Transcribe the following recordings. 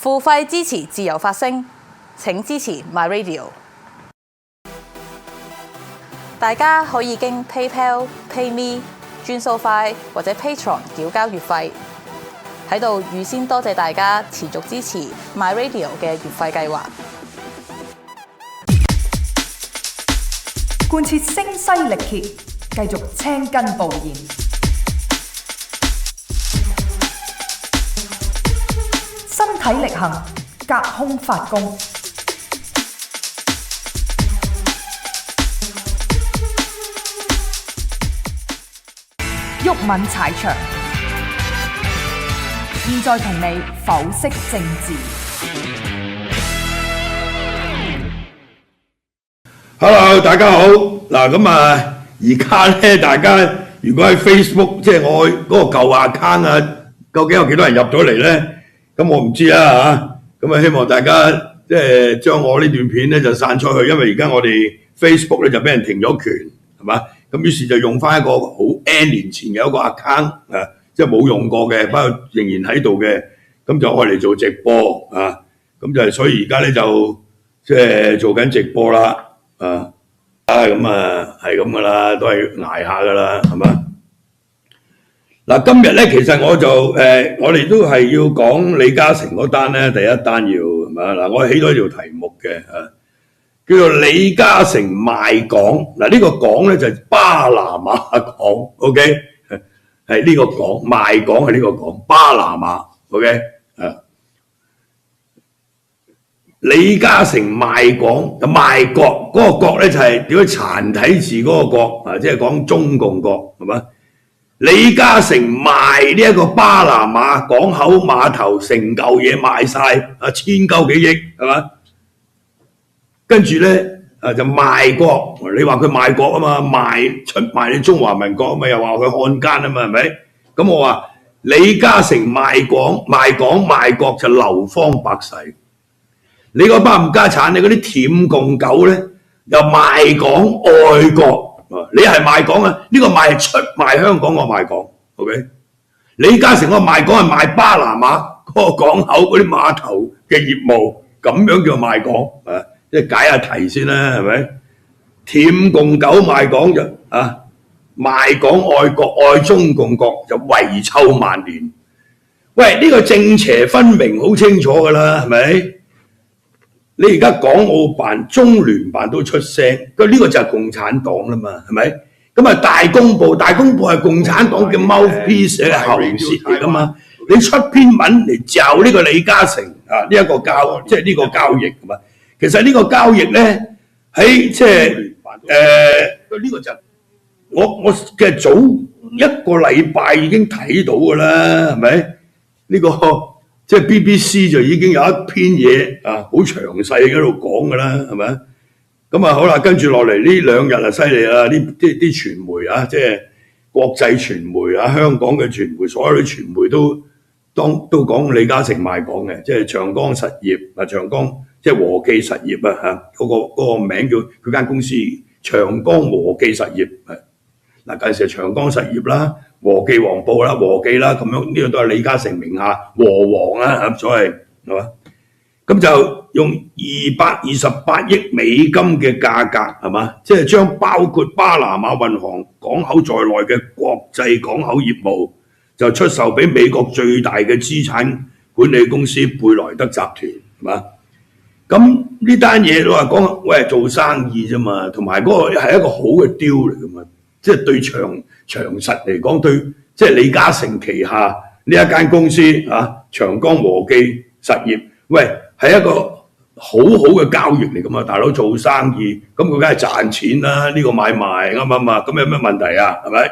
付費支持自由發聲，請支持 MyRadio。大家可以經 PayPal、PayMe、轉數快或者 Patreon 繳交月費。喺度預先多謝大家持續支持 MyRadio 嘅月費計劃。貫徹聲嘶力竭，繼續青筋暴現，身體力行，隔空發功，毓民踩場。現在同你剖析政治。Hello， 大家好。嗱，咁啊，而家咧，大家如果喺 Facebook， 即係我嗰個舊 account 啊，究竟有幾多人入咗嚟咧？咁我唔知啊嚇。咁啊，希望大家即係將我呢段片咧就散出去，因為而家我哋 Facebook 咧就俾人停咗權，係嘛？咁於是就用翻一個好 N 年前嘅一個 account 啊。即係冇用過嘅，不過仍然喺度嘅，咁就愛嚟做直播啊！咁就所以而家咧就即係做緊直播啦，咁啊係咁噶啦，都係捱下噶啦，係嘛？嗱，今日咧其實我就我哋都係要講李嘉誠嗰單咧，第一單要係嘛？嗱，我起咗條題目嘅叫做李嘉誠賣港。嗱，呢個港咧就係巴拿馬港 ，OK。係呢個港賣港係呢個港巴拿馬 ，OK 李嘉誠賣港就賣國，嗰個國咧就係點解殘體字嗰個國啊，即係講中共國係嘛？李嘉誠賣呢一個巴拿馬港口碼頭成嚿嘢賣晒千鳩幾億係嘛？跟住咧。就賣國，你話佢賣國啊嘛，出賣你中華民國啊嘛，又話佢漢奸啊嘛，係咪？咁我話李嘉誠賣港賣國就流芳百世。你嗰班冚家產，你嗰啲舔共狗咧，又賣港愛國，你係賣港啊？呢個賣係出賣香港個賣港 ，OK？ 李嘉誠個賣港係賣巴拿馬嗰個港口嗰啲碼頭嘅業務，咁樣叫賣港啊？即係解下題先啦，係咪？舔共狗賣港就賣港愛國愛中共國就遺臭萬年。喂，呢個正邪分明好清楚㗎啦，係咪？你而家港澳辦、中聯辦都出聲，呢個就係共產黨啦嘛，係咪？咁啊大公報係共產黨嘅 mouthpiece 嘅喉舌嚟㗎嘛。你出篇文嚟嚼呢個李嘉誠呢一個即係呢個交易係嘛？其實呢個交易咧，喺即係呢個就我嘅早一個禮拜已經睇到㗎啦，係咪？呢個即係 BBC 就已經有一篇嘢好詳細喺度講㗎啦，係咪？咁啊好啦，跟住落嚟呢兩日啊犀利啦，啲傳媒即係國際傳媒香港嘅傳媒，所有啲傳媒都講李嘉誠賣港嘅，即係長江實業長江。即係和記實業嗰個名叫佢間公司長江和記實業嗱，嗰陣時係長江實業啦、和記黃埔啦、和記啦咁樣，呢個都係李嘉誠名下和黃啦所謂係嘛？咁就用228億美金嘅價格係嘛？即係將包括巴拿馬運河港口在內嘅國際港口業務就出售俾美國最大嘅資產管理公司貝萊德集團係嘛？咁呢單嘢都話講，喂做生意啫嘛，同埋嗰個係一個好嘅 deal 嚟噶嘛，即係對長實嚟講，對即係李嘉誠旗下呢一間公司長江和記實業，喂係一個好嘅交易嚟噶嘛，大佬做生意，咁佢梗係賺錢啦，呢個買賣啱唔啱啊？咁有咩問題啊？係咪？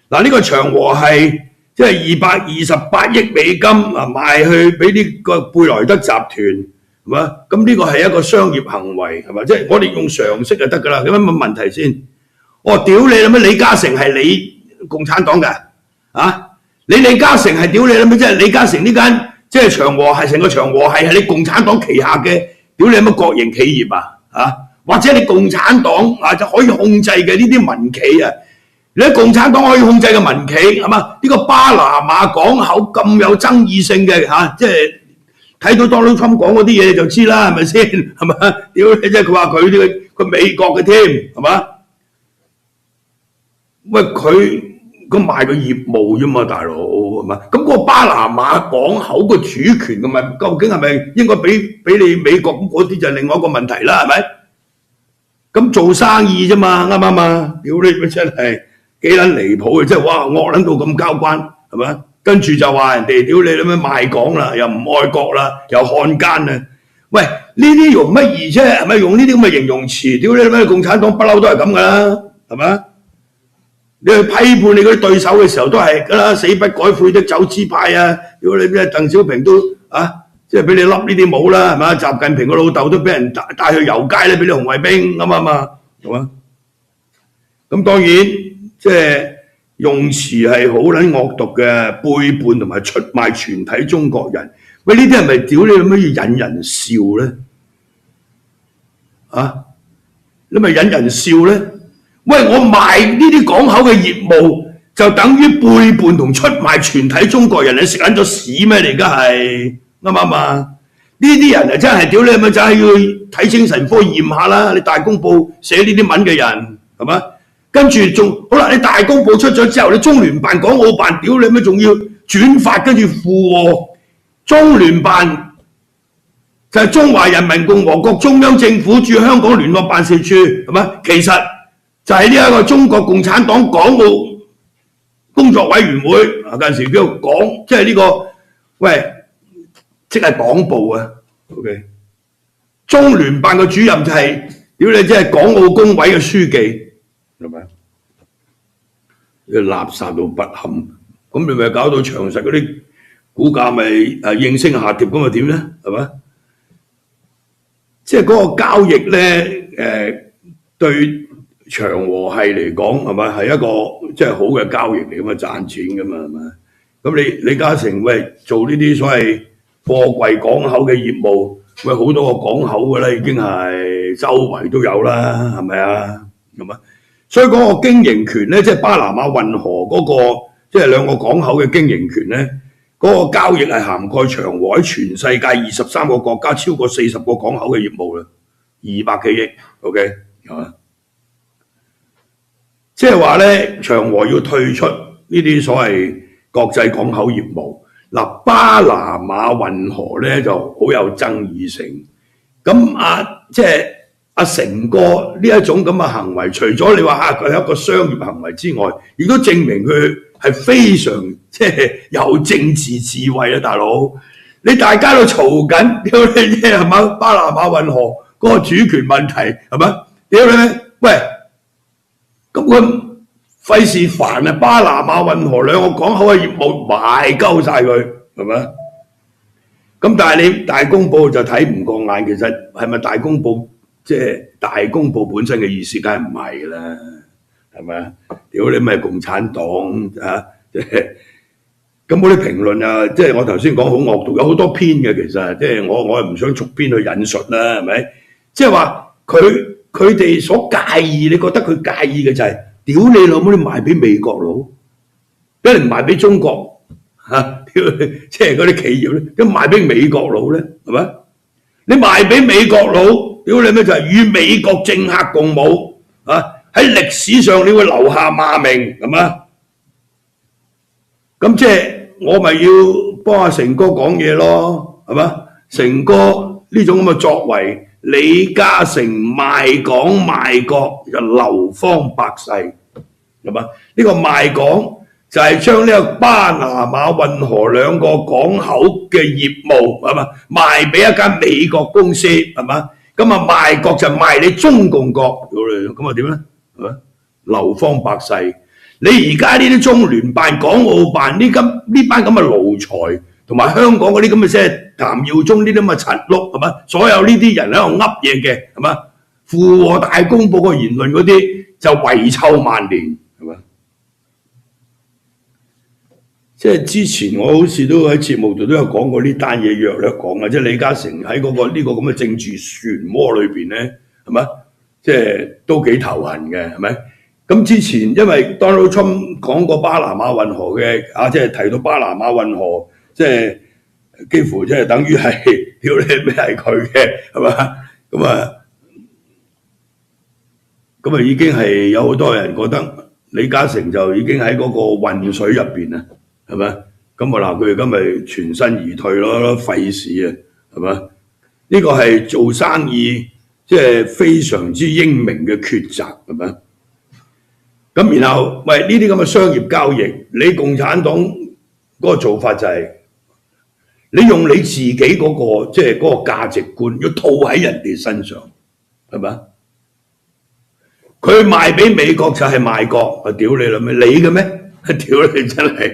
嗱呢個長和係即係228億美金賣去俾呢個貝萊德集團。係嘛？咁呢個係一個商業行為係嘛？即係我哋用常識就得㗎啦。有乜問題先？我屌你啦咩？李嘉誠係你共產黨㗎你李嘉誠係屌你啦咩？即係李嘉誠呢間即係長和係成個長和係你共產黨旗下嘅屌你乜國營企業或者你共產黨就可以控制嘅呢啲民企你喺共產黨可以控制嘅民企係嘛？呢個巴拿馬港口咁有爭議性嘅即係。睇到 Donald Trump 講嗰啲嘢你就知啦，係咪先？係嘛？屌你！即係佢話佢呢個美國嘅添，係嘛？喂，佢賣個業務啫嘛，大佬係嘛？咁個巴拿馬港口個主權咁咪究竟係咪應該俾你美國咁嗰啲就係另外一個問題啦，係咪？咁做生意啫嘛，啱唔啱啊？屌你真係幾撚離譜嘅，即係哇惡撚到咁交關係咪？跟住就話人哋屌你咁樣賣港啦，又唔愛國啦，又漢奸啊！喂，呢啲用乜嘢啫？係咪用呢啲咁嘅形容詞？屌你咩共產黨不嬲都係咁噶啦，係咪？你去批判你嗰啲對手嘅時候都係噶啦，死不改悔的走資派啊！屌你咩鄧小平都啊，即係俾你笠呢啲帽啦，係咪？習近平個老豆都俾人帶去遊街咧，俾啲紅衛兵啱唔啱啊？係嘛？咁當然即係用詞係好撚惡毒嘅，背叛同埋出賣全體中國人。喂，呢啲係咪屌你咁樣要引人笑咧？啊，你咪引人笑咧？喂，我賣呢啲港口嘅業務，就等於背叛同出賣全體中國人，你食撚咗屎咩？你而家係啱唔啱啊？呢啲人啊真係屌你咪就係要睇精神科驗下啦！你大公報寫呢啲文嘅人係嘛？跟住仲好啦，你大公報出咗之後，你中聯辦、港澳辦屌你咪仲要轉發跟住附和，中聯辦就係中華人民共和國中央政府駐香港聯絡辦事處係嘛？其實就係呢一個中國共產黨港澳工作委員會啊，近時叫講，即係呢個喂，即係黨部啊。OK， 中聯辦嘅主任就係屌你，即係港澳工委嘅書記，係咪？垃圾到不堪，咁你咪搞到長實嗰啲股價咪應聲下跌，咁咪點咧？係咪？即係嗰個交易咧，對長和系嚟講係咪係一個即係好嘅交易嚟，咁啊賺錢噶嘛係咪？咁你李嘉誠喂做呢啲所謂貨櫃港口嘅業務，喂好多個港口㗎啦，已經係周圍都有啦，係咪啊？係咪？所以嗰個經營權咧，即係巴拿馬運河嗰個即係兩個港口嘅經營權咧，嗰個交易係涵蓋長和喺全世界23個國家超過40個港口嘅業務啦，200幾億 ，OK 係嘛？即係話咧，長和要退出呢啲所謂國際港口業務。嗱，巴拿馬運河咧就好有爭議性。咁即係成哥呢一種咁嘅行為，除咗你話佢係一個商業行為之外，亦都證明佢係非常即係有政治智慧啊！大佬，你大家都嘈緊，屌你啫係嘛？巴拿馬運河嗰個主權問題係咪？屌你，喂！咁佢費事煩啊！巴拿馬運河兩個港口嘅業務賣鳩晒佢，係咪？咁但係你大公報就睇唔過眼，其實係咪大公報即係大公報本身嘅意思，梗係唔係㗎啦，係咪啊？屌你咪共產黨啊！即係咁嗰啲評論啊，即係我頭先講好惡毒，有好多篇嘅其實，即係我唔想逐篇去引述啦，係咪？即係話佢哋所介意，你覺得佢介意嘅就係屌你老母，你賣俾美國佬，俾人賣俾中國嚇，屌你！即係嗰啲企業咧，咁賣俾美國佬咧，係咪？你賣俾美國佬，屌你咩就係與美國政客共舞啊！喺歷史上你會留下罵名，係嘛？咁即係我咪要幫阿成哥講嘢咯，係嘛？成哥呢種咁嘅作為。李嘉誠賣港賣國就流芳百世，係嘛？呢個賣港就係將呢個巴拿馬運河兩個港口嘅業務係嘛賣俾一間美國公司係嘛？咁啊賣國就賣你中共國，咁啊點咧？係嘛？流芳百世。你而家呢啲中聯辦、港澳辦呢班咁嘅奴才。同埋香港嗰啲咁嘅即係譚耀宗呢啲咁嘅柒碌係嘛？所有呢啲人喺度噏嘢嘅係嘛？附和大公報個言論嗰啲就遺臭萬年係嘛？即係之前我好似都喺節目度都有講過呢單嘢，約略講啊，即係李嘉誠喺嗰個呢個咁嘅政治漩渦裏邊咧係嘛？即係都幾頭痕嘅係咪？咁之前因為 Donald Trump 講過巴拿馬運河嘅即係提到巴拿馬運河。即係幾乎即係等於係屌你咩係佢嘅係嘛？咁已經係有好多人覺得李嘉誠就已經喺嗰個混水入邊啦，係咪？咁啊嗱，佢哋今日全身而退咯，費事啊，係嘛？呢個係做生意即係非常之英明嘅抉擇，係咪？咁然後喂呢啲咁嘅商業交易，你共產黨嗰個做法就係、你用你自己嗰、個即係嗰個價值觀，要套喺人哋身上，係咪？佢賣俾美國就係賣國，我屌你啦咩？你嘅咩？屌你真係，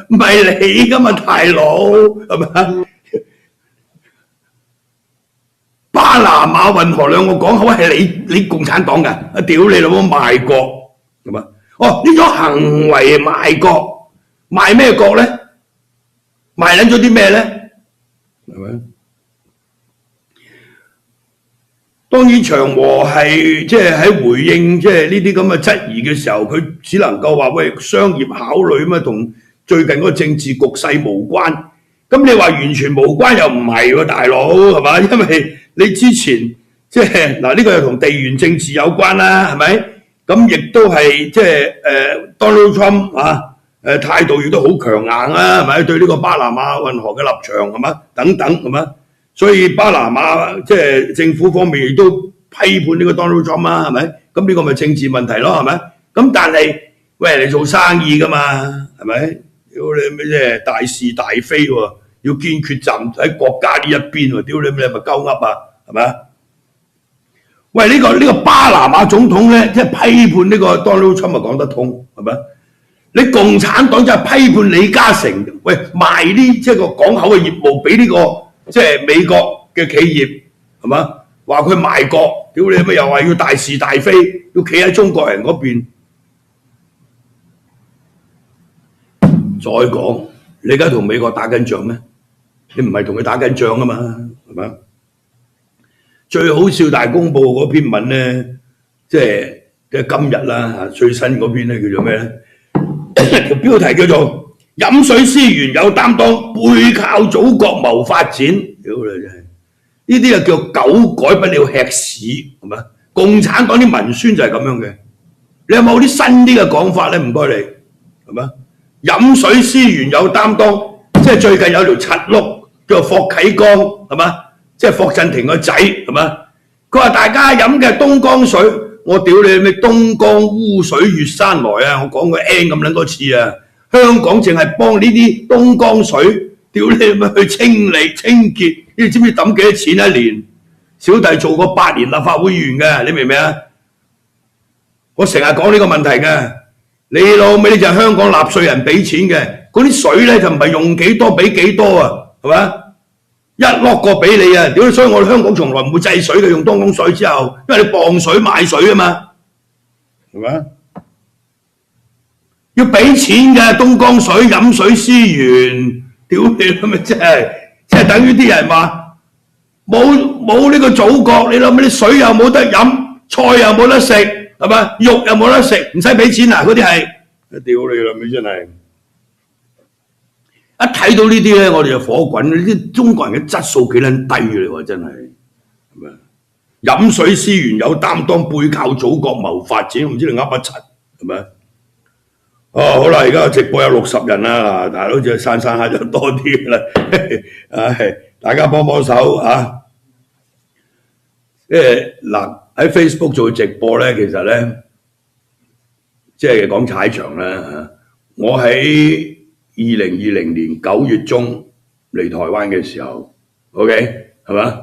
唔係你噶嘛，大佬係咪？巴拿馬運河兩個港口係你共產黨㗎，屌你老母賣國係嘛？哦，呢種行為賣國，賣咩國咧？賣撚咗啲咩咧？係咪？當然長和係即係喺回應即係呢啲咁嘅質疑嘅時候，佢只能夠話喂商業考慮嘛，同最近嗰個政治局勢無關。咁你話完全無關又唔係喎，大佬係嘛？因為你之前即係嗱呢個又同地緣政治有關啦，係咪？咁亦都係即係Donald Trump 啊態度亦都好強硬啦，係咪？對呢個巴拿馬運河嘅立場係嘛？等等係嘛？所以巴拿馬即係政府方面亦都批判呢個 Donald Trump 啊，係咪？咁呢個咪政治問題咯，係咪？咁但係喂，你做生意㗎嘛，係咪？屌你咩啫？大是大非喎，要堅決站喺國家呢一邊喎，屌你咩咪鳩噏啊，係咪啊？喂，呢個巴拿馬總統咧，即係批判呢個 Donald Trump 咪講得通，係咪？你共產黨就係批判李嘉誠，喂賣呢即係個港口嘅業務俾呢個。即係美國嘅企業係嘛？話佢賣國，屌你咪又話要大是大非，要企喺中國人嗰邊。再講，你而家同美國打緊仗咩？你唔係同佢打緊仗啊嘛，係嘛？最好笑大公報嗰篇文咧，即係今日啦最新嗰篇咧叫做咩咧？條標題叫做飲水思源有擔當，背靠祖國謀發展。屌你真係，呢啲就叫狗改不了吃屎，係咪？共產黨啲文宣就係咁樣嘅。你有冇啲新啲嘅講法咧？唔該你，係咪？飲水思源有擔當，即係最近有條柒碌叫霍啟剛，係嘛？即係霍震霆個仔，係嘛？佢話大家飲嘅東江水，我屌你咩東江污水越山來啊！我講過 N 咁撚多次啊！香港淨係幫呢啲東江水，屌你咪去清理清潔，你知唔知抌幾多錢一年？小弟做過8年立法會議員嘅，你明唔明啊？我成日講呢個問題嘅，你老味就係香港納稅人俾錢嘅，嗰啲水咧就唔係用幾多俾幾多啊，係咪？一落個俾你啊！屌，所以我哋香港從來唔會制水嘅，用東江水之後，因為你磅水買水啊嘛，係咪？要俾錢嘅東江水飲水思源，屌你啦咪真係，即係等於啲人話冇呢個祖國，你諗下啲水又冇得飲，菜又冇得食，係咪？肉又冇得食，唔使俾錢啊！嗰啲係，屌你啦咪真係，一睇到呢啲咧，我哋就火滾，呢啲中國人嘅質素幾撚低嚟喎，真係，係咪？飲水思源有擔當，背靠祖國謀發展，唔知你噏乜柒，係咪？哦，好啦，而家直播有60人啦，大佬就散下就多啲啦，唉，大家幫幫手啊！即係嗱喺 Facebook 做直播咧，其實咧即係講踩場啦。我喺2020年9月中嚟台灣嘅時候 ，OK 係嘛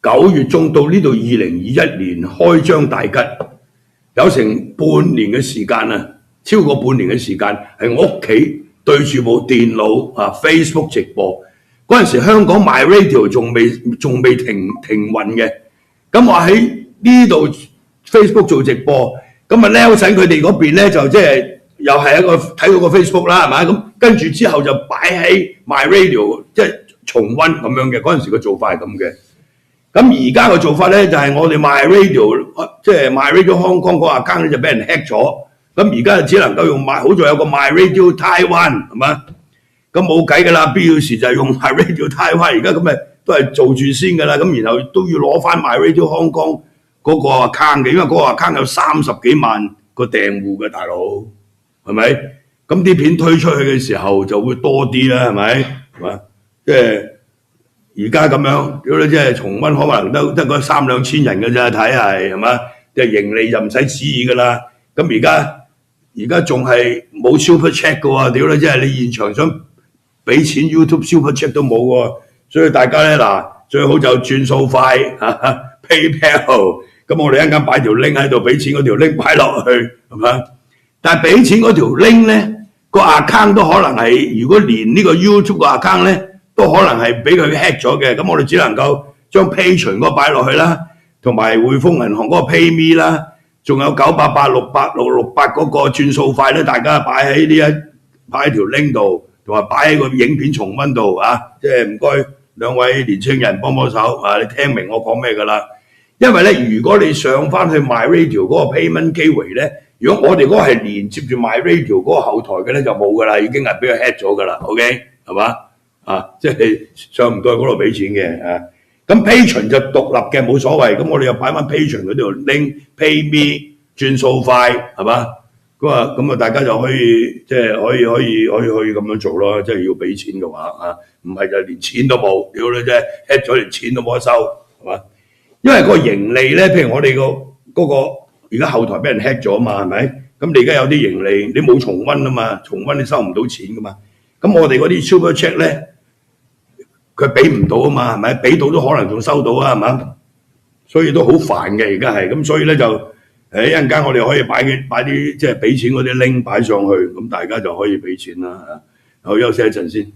？9月中到呢度2021年開張大吉，有成半年嘅時間啊！超過半年嘅時間，係我屋企對住部電腦啊 Facebook 直播。嗰陣時香港 MyRadio 仲未停運嘅，咁我喺呢度 Facebook 做直播，咁啊 Nelson 佢哋嗰邊咧就即係又係一個睇到個 Facebook 啦，係咪？咁跟住之後就擺喺 MyRadio 即係重溫咁樣嘅。嗰陣時個做法係咁嘅。咁而家個做法咧就係我哋 MyRadio 即係 MyRadio Hong Kong 嗰個 account 咧就俾人 hack 咗。咁而家只能夠用好在有個 MyRadio Taiwan 係嘛？咁冇計㗎啦，必要時就係用 MyRadio Taiwan。而家咁咪都係做住先㗎啦，咁然後都要攞翻 MyRadio Hong Kong 嗰個 account 嘅，因為嗰個 account 有30幾萬個訂戶嘅大佬，係咪？咁啲片推出去嘅時候就會多啲啦，係咪？係嘛？即係而家咁樣，屌你即係重溫可能得嗰3-2千人嘅咋，睇係嘛？即係盈利就唔使旨意㗎啦。咁而家仲係冇 Super Chat 嘅喎，屌你即係你現場想俾錢 YouTube Super Chat 都冇喎，所以大家咧嗱，最好就轉數快PayPal。咁我哋一陣間擺條 link 喺度，俾錢嗰條 link 擺落去，係嘛？但係俾錢嗰條 link 咧，個 account 都可能係，如果連呢個 YouTube 個 account 咧，都可能係俾佢 hack 咗嘅。咁我哋只能夠將 Patreon 嗰個擺落去啦，同埋匯豐銀行嗰個 PayMe 啦，仲有988-68668嗰個轉數快咧，大家擺喺條 link 度，同埋擺喺個影片重溫度啊！即係唔該兩位年青人幫手啊！你聽明我講咩㗎啦？因為咧，如果你上翻去 MyRadio 嗰個 payment gateway 咧，如果我哋嗰個係連接住 MyRadio 嗰個後台嘅咧，就冇㗎啦，已經係俾佢 hack 咗㗎啦。OK 係嘛？即係上唔到去嗰度俾錢嘅啊。咁 Patreon 就獨立嘅冇所謂，咁我哋又擺翻 Patreon 嗰條 link PayMe 轉數快係嘛？咁啊，大家就可以即係可以咁樣做咯，即係要俾錢嘅話唔係就連錢都冇，屌你真係 hack 咗連錢都冇得收係嘛？因為個盈利咧，譬如我哋嗰個而家後台俾人 hack 咗嘛，係咪？咁你而家有啲盈利，你冇重溫啊嘛，重溫你收唔到錢噶嘛。咁我哋嗰啲 Super Chat 咧，佢俾唔到啊嘛，係咪？俾到都可能仲收到啊，係嘛？所以都好煩嘅，而家係咁，所以咧就一陣間我哋可以擺啲即係俾錢嗰啲 link 擺上去，咁大家就可以俾錢啦。好，休息一陣先。